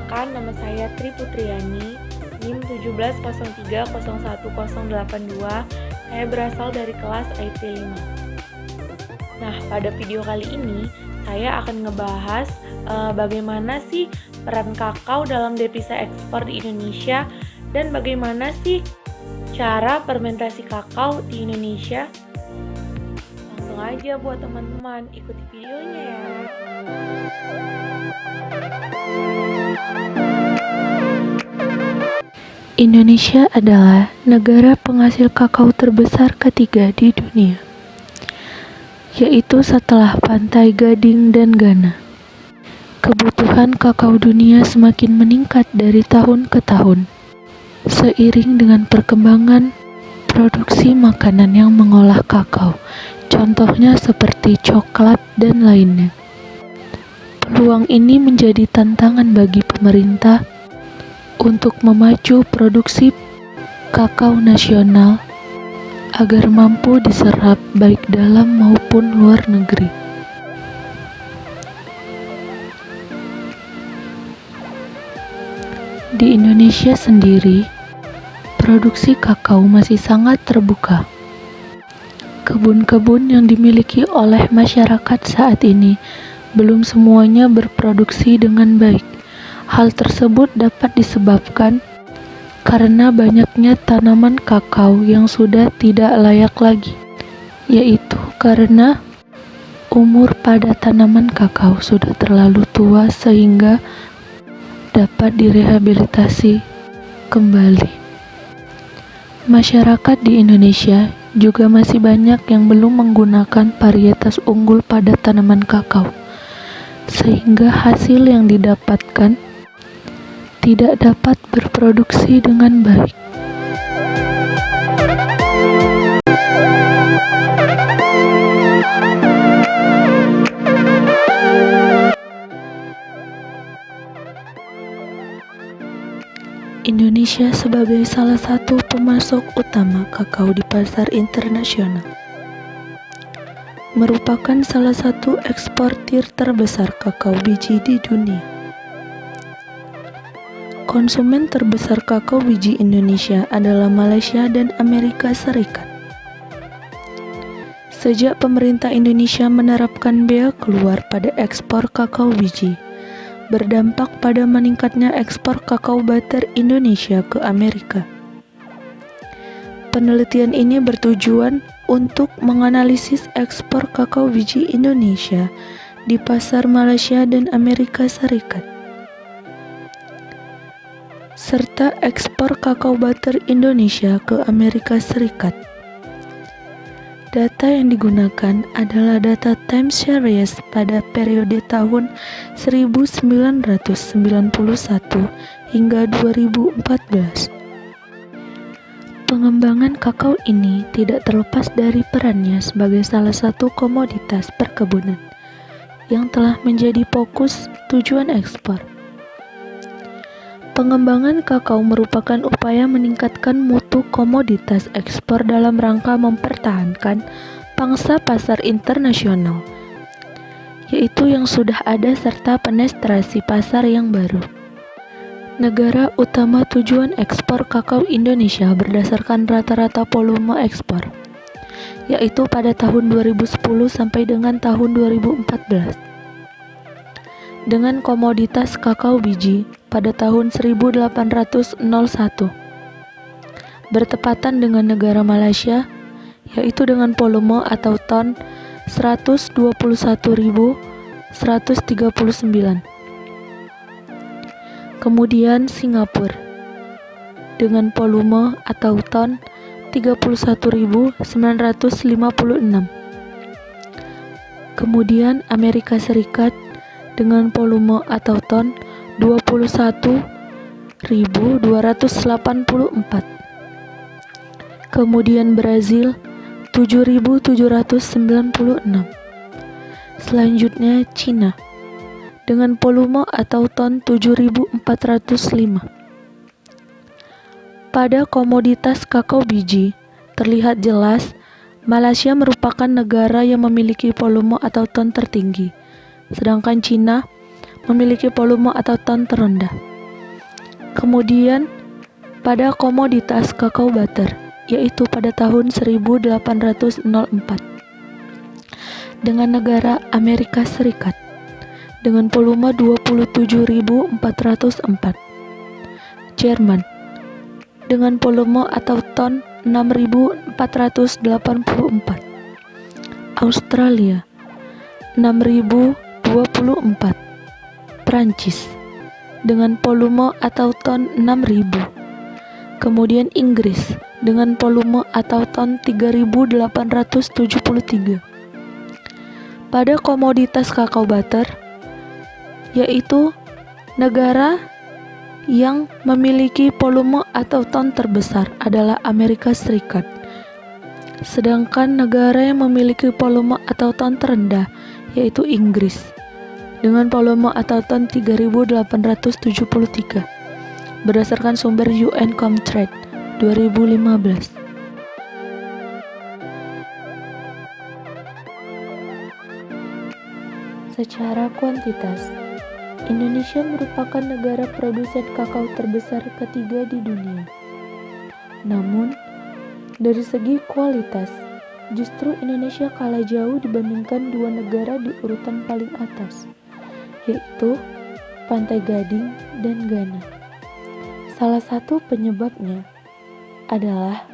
Perkenalkan, nama saya Tri Putriani, NIM 1703010082. Saya berasal dari kelas IT 5. Nah, pada video kali ini saya akan ngebahas bagaimana sih peran kakao dalam devisa ekspor di Indonesia dan bagaimana sih cara fermentasi kakao di Indonesia. Langsung aja buat teman-teman, ikuti videonya ya. Indonesia adalah negara penghasil kakao terbesar ketiga di dunia, yaitu setelah Pantai Gading dan Ghana. Kebutuhan kakao dunia semakin meningkat dari tahun ke tahun, seiring dengan perkembangan produksi makanan yang mengolah kakao, contohnya seperti coklat dan lainnya. Peluang ini menjadi tantangan bagi pemerintah untuk memacu produksi kakao nasional agar mampu diserap baik dalam maupun luar negeri. Di Indonesia sendiri, produksi kakao masih sangat terbuka. Kebun-kebun yang dimiliki oleh masyarakat saat ini belum semuanya berproduksi dengan baik. Hal tersebut dapat disebabkan karena banyaknya tanaman kakao yang sudah tidak layak lagi, yaitu karena umur pada tanaman kakao sudah terlalu tua sehingga dapat direhabilitasi kembali. Masyarakat di Indonesia juga masih banyak yang belum menggunakan varietas unggul pada tanaman kakao, sehingga hasil yang didapatkan tidak dapat berproduksi dengan baik. Indonesia sebagai salah satu pemasok utama kakao di pasar internasional merupakan salah satu eksportir terbesar kakao biji di dunia. Konsumen terbesar kakao biji Indonesia adalah Malaysia dan Amerika Serikat. Sejak pemerintah Indonesia menerapkan bea keluar pada ekspor kakao biji, berdampak pada meningkatnya ekspor kakao butter Indonesia ke Amerika. Penelitian ini bertujuan untuk menganalisis ekspor kakao biji Indonesia di pasar Malaysia dan Amerika Serikat, serta ekspor kakao butter Indonesia ke Amerika Serikat. Data yang digunakan adalah data time series pada periode tahun 1991 hingga 2014. Pengembangan kakao ini tidak terlepas dari perannya sebagai salah satu komoditas perkebunan yang telah menjadi fokus tujuan ekspor. Pengembangan kakao merupakan upaya meningkatkan mutu komoditas ekspor dalam rangka mempertahankan pangsa pasar internasional, yaitu yang sudah ada serta penetrasi pasar yang baru. Negara utama tujuan ekspor kakao Indonesia berdasarkan rata-rata volume ekspor, yaitu pada tahun 2010 sampai dengan tahun 2014. Dengan komoditas kakao biji pada tahun 1801 bertepatan dengan negara Malaysia, yaitu dengan volume atau ton 121.139. Kemudian Singapura dengan volume atau ton 31.956. Kemudian Amerika Serikat dengan volume atau ton 21.284. Kemudian Brazil 7.796. Selanjutnya Cina dengan volume atau ton 7.405. Pada komoditas kakao biji, terlihat jelas Malaysia merupakan negara yang memiliki volume atau ton tertinggi, sedangkan Cina memiliki volume atau ton terendah. Kemudian pada komoditas kakao butter, yaitu pada tahun 1804 dengan negara Amerika Serikat dengan volume 27.404, Jerman dengan volume atau ton 6.484, Australia 6.024, Prancis dengan volume atau ton 6.000, kemudian Inggris dengan volume atau ton 3.873. Pada komoditas kakao butter, yaitu negara yang memiliki volume atau ton terbesar adalah Amerika Serikat. Sedangkan negara yang memiliki volume atau ton terendah yaitu Inggris dengan volume atau ton 3.873 berdasarkan sumber UN Comtrade 2015. Secara kuantitas, Indonesia merupakan negara produsen kakao terbesar ketiga di dunia. Namun, dari segi kualitas, justru Indonesia kalah jauh dibandingkan dua negara di urutan paling atas, yaitu Pantai Gading dan Ghana. Salah satu penyebabnya adalah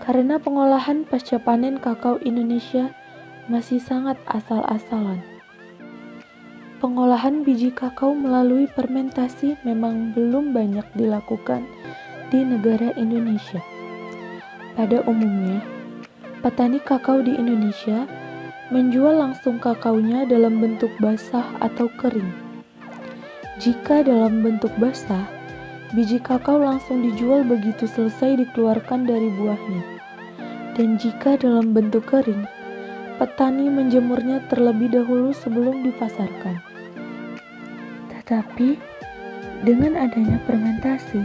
karena pengolahan pasca panen kakao Indonesia masih sangat asal-asalan. Pengolahan biji kakao melalui fermentasi memang belum banyak dilakukan di negara Indonesia. Pada umumnya, petani kakao di Indonesia menjual langsung kakaonya dalam bentuk basah atau kering. Jika dalam bentuk basah, biji kakao langsung dijual begitu selesai dikeluarkan dari buahnya. Dan jika dalam bentuk kering, petani menjemurnya terlebih dahulu sebelum dipasarkan. Tetapi, dengan adanya fermentasi,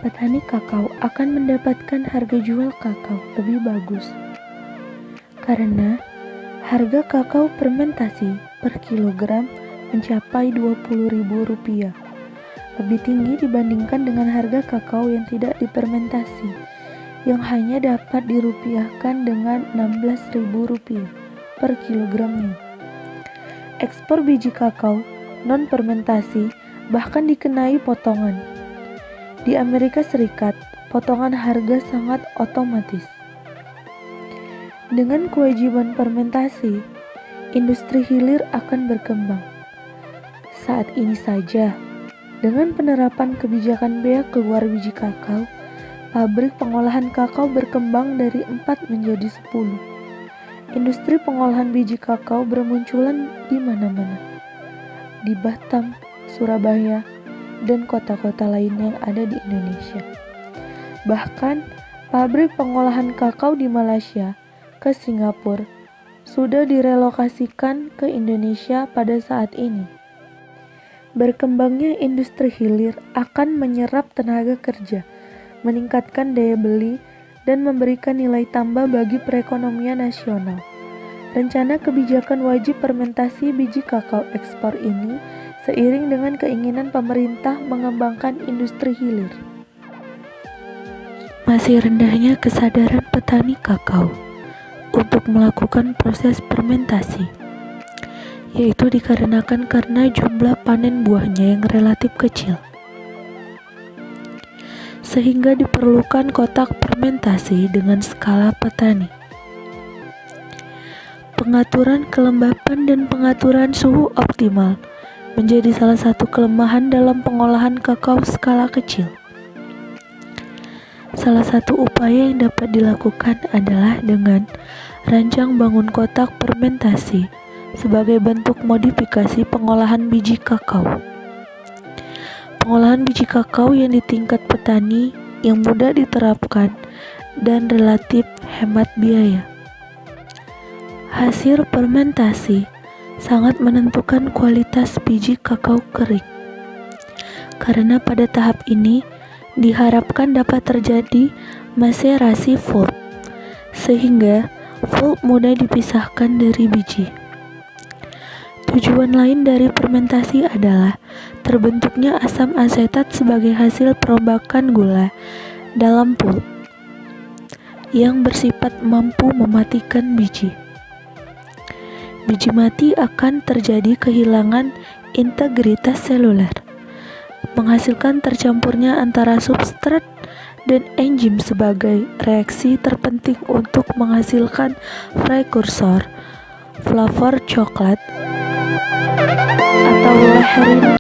petani kakao akan mendapatkan harga jual kakao lebih bagus. Karena harga kakao fermentasi per kilogram mencapai Rp20.000, lebih tinggi dibandingkan dengan harga kakao yang tidak difermentasi, yang hanya dapat dirupiahkan dengan Rp16.000 per kilogramnya. Ekspor biji kakao non-fermentasi bahkan dikenai potongan. Di Amerika Serikat, potongan harga sangat otomatis. Dengan kewajiban fermentasi, industri hilir akan berkembang. Saat ini saja, dengan penerapan kebijakan bea keluar biji kakao, pabrik pengolahan kakao berkembang dari 4 menjadi 10. Industri pengolahan biji kakao bermunculan di mana-mana. Di Batam, Surabaya, dan kota-kota lain yang ada di Indonesia. Bahkan, pabrik pengolahan kakao di Malaysia ke Singapura sudah direlokasikan ke Indonesia pada saat ini. Berkembangnya industri hilir akan menyerap tenaga kerja, meningkatkan daya beli, dan memberikan nilai tambah bagi perekonomian nasional. Rencana kebijakan wajib fermentasi biji kakao ekspor ini seiring dengan keinginan pemerintah mengembangkan industri hilir. Masih rendahnya kesadaran petani kakao untuk melakukan proses fermentasi, yaitu dikarenakan karena jumlah panen buahnya yang relatif kecil. Sehingga diperlukan kotak fermentasi dengan skala petani. Pengaturan kelembapan dan pengaturan suhu optimal menjadi salah satu kelemahan dalam pengolahan kakao skala kecil. Salah satu upaya yang dapat dilakukan adalah dengan rancang bangun kotak fermentasi sebagai bentuk modifikasi pengolahan biji kakao. Pengolahan biji kakao yang di tingkat petani yang mudah diterapkan dan relatif hemat biaya. Hasil fermentasi sangat menentukan kualitas biji kakao kering. Karena pada tahap ini diharapkan dapat terjadi maserasi pulp, sehingga pulp mudah dipisahkan dari biji. Tujuan lain dari fermentasi adalah terbentuknya asam asetat sebagai hasil perombakan gula dalam pulp yang bersifat mampu mematikan biji. Biji mati akan terjadi kehilangan integritas seluler, menghasilkan tercampurnya antara substrat dan enzim sebagai reaksi terpenting untuk menghasilkan prekursor flavor coklat atau lecithin